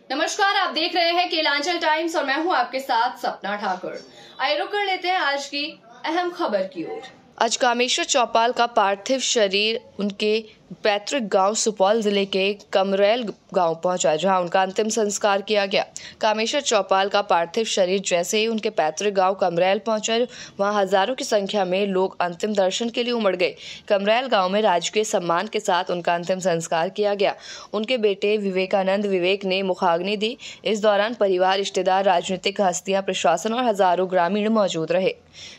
नमस्कार, आप देख रहे हैं केलांचल टाइम्स और मैं हूं आपके साथ सपना ठाकुर। आइए रुक कर लेते हैं आज की अहम खबर की ओर। आज कामेश्वर चौपाल का पार्थिव शरीर उनके पैतृक गांव सुपौल जिले के कमरैल गांव पहुंचा, जहां उनका अंतिम संस्कार किया गया। कामेश्वर चौपाल का पार्थिव शरीर जैसे ही उनके पैतृक गांव कमरैल पहुंचा, वहां हजारों की संख्या में लोग अंतिम दर्शन के लिए उमड़ गए। कमरैल गांव में राजकीय सम्मान के साथ उनका अंतिम संस्कार किया गया। उनके बेटे विवेकानंद विवेक ने मुखाग्नि दी। इस दौरान परिवार, रिश्तेदार, राजनीतिक हस्तियां, प्रशासन और हजारों ग्रामीण मौजूद रहे।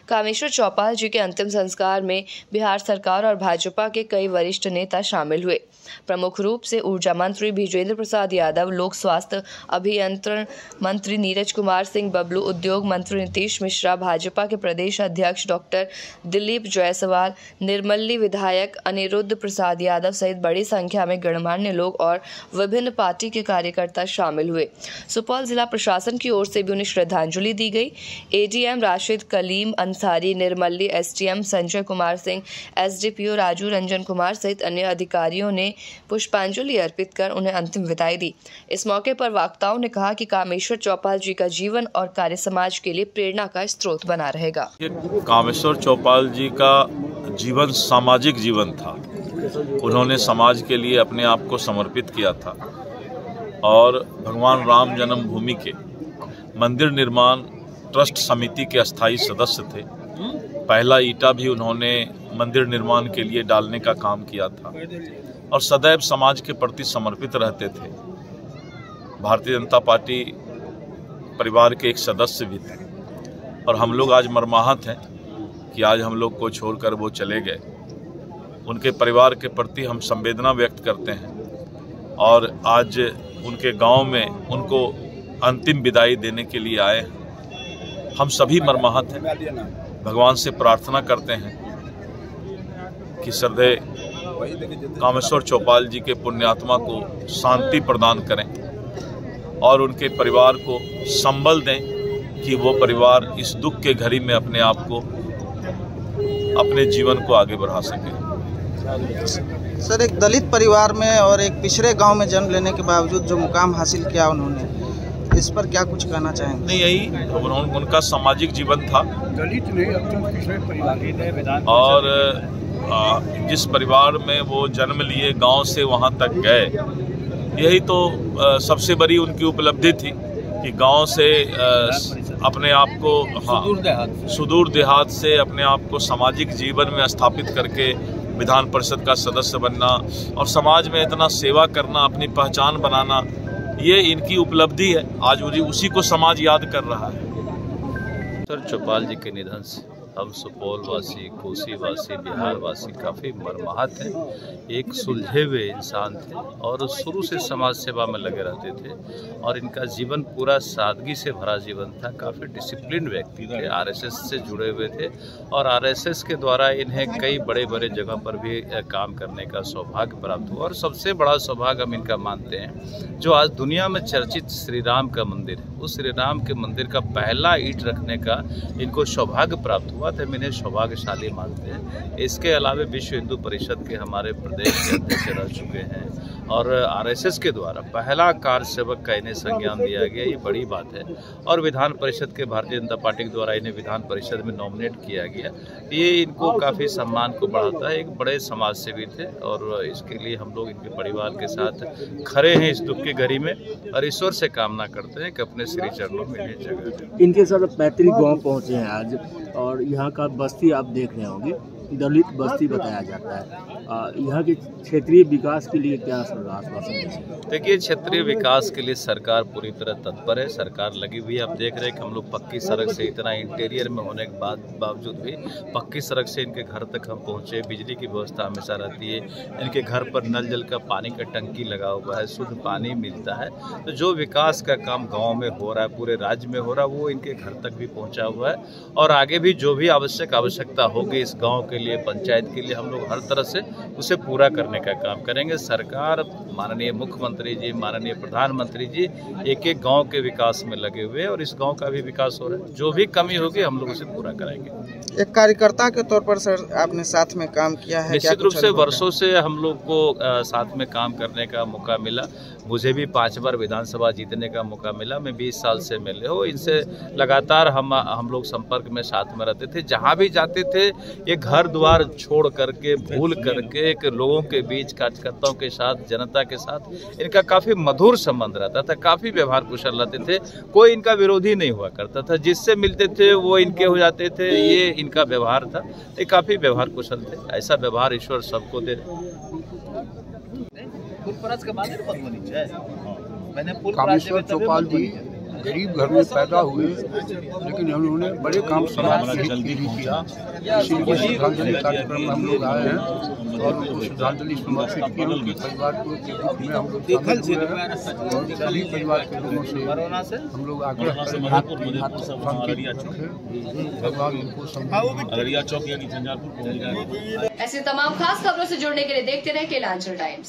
कामेश्वर चौपाल जी के अंतिम संस्कार में बिहार सरकार और भाजपा के कई वरिष्ठ नेता शामिल हुए। प्रमुख रूप से ऊर्जा मंत्री विजेंद्र प्रसाद यादव, लोक स्वास्थ्य अभियंत्रण मंत्री नीरज कुमार सिंह बबलू, उद्योग मंत्री नीतीश मिश्रा, भाजपा के प्रदेश अध्यक्ष डॉक्टर दिलीप जायसवाल, निर्मली विधायक अनिरुद्ध प्रसाद यादव सहित बड़ी संख्या में गणमान्य लोग और विभिन्न पार्टी के कार्यकर्ता शामिल हुए। सुपौल जिला प्रशासन की ओर से भी उन्हें श्रद्धांजलि दी गई। ADM Rashid Kalim Ansari, Nirmali SDM Sanjay Kumar Singh, SDPO Raju Ranjan Kumar सहित अन्य अधिकारियों ने पुष्पांजलि अर्पित कर उन्हें अंतिम विदाई दी। इस मौके पर वक्ताओं ने कहा कि कामेश्वर चौपाल जी का जीवन और कार्य समाज के लिए प्रेरणा का स्रोत बना रहेगा। कामेश्वर चौपाल जी का जीवन सामाजिक जीवन था। उन्होंने समाज के लिए अपने आप को समर्पित किया था और भगवान राम जन्मभूमि के मंदिर निर्माण ट्रस्ट समिति के अस्थायी सदस्य थे। पहला ईंटा भी उन्होंने मंदिर निर्माण के लिए डालने का काम किया था और सदैव समाज के प्रति समर्पित रहते थे। भारतीय जनता पार्टी परिवार के एक सदस्य भी थे और हम लोग आज मर्माहत हैं कि आज हम लोग को छोड़कर वो चले गए। उनके परिवार के प्रति हम संवेदना व्यक्त करते हैं और आज उनके गांव में उनको अंतिम विदाई देने के लिए आए हैं। हम सभी मर्माहत हैं, भगवान से प्रार्थना करते हैं कि श्रद्धेय कामेश्वर चौपाल जी के पुण्यात्मा को शांति प्रदान करें और उनके परिवार को संबल दें कि वो परिवार इस दुख के घड़ी में अपने आप को, अपने जीवन को आगे बढ़ा सके। सर, एक दलित परिवार में और एक पिछड़े गांव में जन्म लेने के बावजूद जो मुकाम हासिल किया उन्होंने, इस पर क्या कुछ कहना चाहेंगे? नहीं, यही उनका सामाजिक जीवन था। दलित नहीं, अत्यंत पिछड़े परिवार और जिस परिवार में वो जन्म लिए, गांव से वहां तक गए, यही तो सबसे बड़ी उनकी उपलब्धि थी कि गांव से अपने आप को सुदूर देहात से अपने आप को सामाजिक जीवन में स्थापित करके विधान परिषद का सदस्य बनना और समाज में इतना सेवा करना, अपनी पहचान बनाना, ये इनकी उपलब्धि है। आज उसी को समाज याद कर रहा है। सर, चौपाल जी के निधन से हम सुपौल वासी, कोसी वासी, बिहार वासी काफ़ी मर्माहत हैं। एक सुलझे हुए इंसान थे और शुरू से समाज सेवा में लगे रहते थे और इनका जीवन पूरा सादगी से भरा जीवन था। काफ़ी डिसिप्लिन व्यक्ति थे, आरएसएस से जुड़े हुए थे और आरएसएस के द्वारा इन्हें कई बड़े बड़े जगह पर भी काम करने का सौभाग्य प्राप्त हुआ। और सबसे बड़ा सौभाग्य हम इनका मानते हैं, जो आज दुनिया में चर्चित श्री राम का मंदिर है, उस श्री राम के मंदिर का पहला ईंट रखने का इनको सौभाग्य प्राप्त हुआ। हम इन्हें सौभाग्यशाली मानते हैं। इसके अलावा विश्व हिंदू परिषद के हमारे प्रदेश के अध्यक्ष रह चुके हैं और आरएसएस के द्वारा पहला कार सेवक का इन्हें संज्ञान दिया गया, ये बड़ी बात है। और विधान परिषद के भारतीय जनता पार्टी के द्वारा इन्हें विधान परिषद में नॉमिनेट किया गया, ये इनको काफ़ी सम्मान को बढ़ाता है। एक बड़े समाज सेवी थे और इसके लिए हम लोग इनके परिवार के साथ खड़े हैं इस दुख की घड़ी में और ईश्वर से कामना करते हैं कि अपने श्री चरणों में इन्हें जगह दें। इनके साथ पैतृक गांव पहुंचे हैं आज और यहाँ का बस्ती आप देख रहे होंगे, दलित बस्ती बताया जाता है। यहाँ के क्षेत्रीय विकास के लिए क्या आश्वासन है? देखिए, क्षेत्रीय विकास के लिए सरकार पूरी तरह तत्पर है। सरकार लगी हुई है। आप देख रहे हैं कि हम लोग पक्की सड़क से, इतना इंटीरियर में होने के बावजूद भी पक्की सड़क से इनके घर तक हम पहुँचे। बिजली की व्यवस्था हमेशा रहती है। इनके घर पर नल जल का पानी का टंकी लगा हुआ है, शुद्ध पानी मिलता है। तो जो विकास का काम गाँव में हो रहा है, पूरे राज्य में हो रहा है, वो इनके घर तक भी पहुँचा हुआ है और आगे भी जो भी आवश्यकता होगी इस गाँव के के लिए, पंचायत के लिए हम लोग हर तरह से उसे पूरा करने का काम करेंगे। सरकार, माननीय मुख्यमंत्री जी, माननीय प्रधानमंत्री जी एक एक गांव के विकास में लगे हुए हैं और इस गांव का भी विकास हो रहा है। जो भी कमी होगी हम लोग उसे पूरा कराएंगे। एक कार्यकर्ता के तौर पर सर आपने साथ में काम किया है, निश्चित रूप से वर्षों से हम लोग को साथ में काम करने का मौका मिला। मुझे भी 5 बार विधानसभा जीतने का मौका मिला। मैं 20 साल से मिले हो, इनसे लगातार हम लोग संपर्क में साथ में रहते थे। जहाँ भी जाते थे ये घर द्वार छोड़ करके, भूल करके एक लोगों के बीच, कार्यकर्ताओं के साथ, जनता के साथ इनका काफ़ी मधुर संबंध रहता था। काफ़ी व्यवहार कुशल रहते थे, कोई इनका विरोधी नहीं हुआ करता था। जिससे मिलते थे वो इनके हो जाते थे, ये इनका व्यवहार था। ये काफ़ी व्यवहार कुशल थे। ऐसा व्यवहार ईश्वर सबको दे। कामेश्वर चौपाल जी गरीब घर में पैदा हुए, लेकिन उन्होंने बड़े काम समाज के हित के लिए किया। इसीलिए श्रद्धांजलि कार्यक्रम में हम लोग आए हैं और उनको श्रद्धांजलि समर्पित की। उनके परिवार को दुख में हम लोग सभी परिवार के लोगों से हम लोग आग्रह करेंगे भगवान उनको ऐसे तमाम खास खबरों से जुड़ने के लिए देखते रहे केलांचल टाइम्स।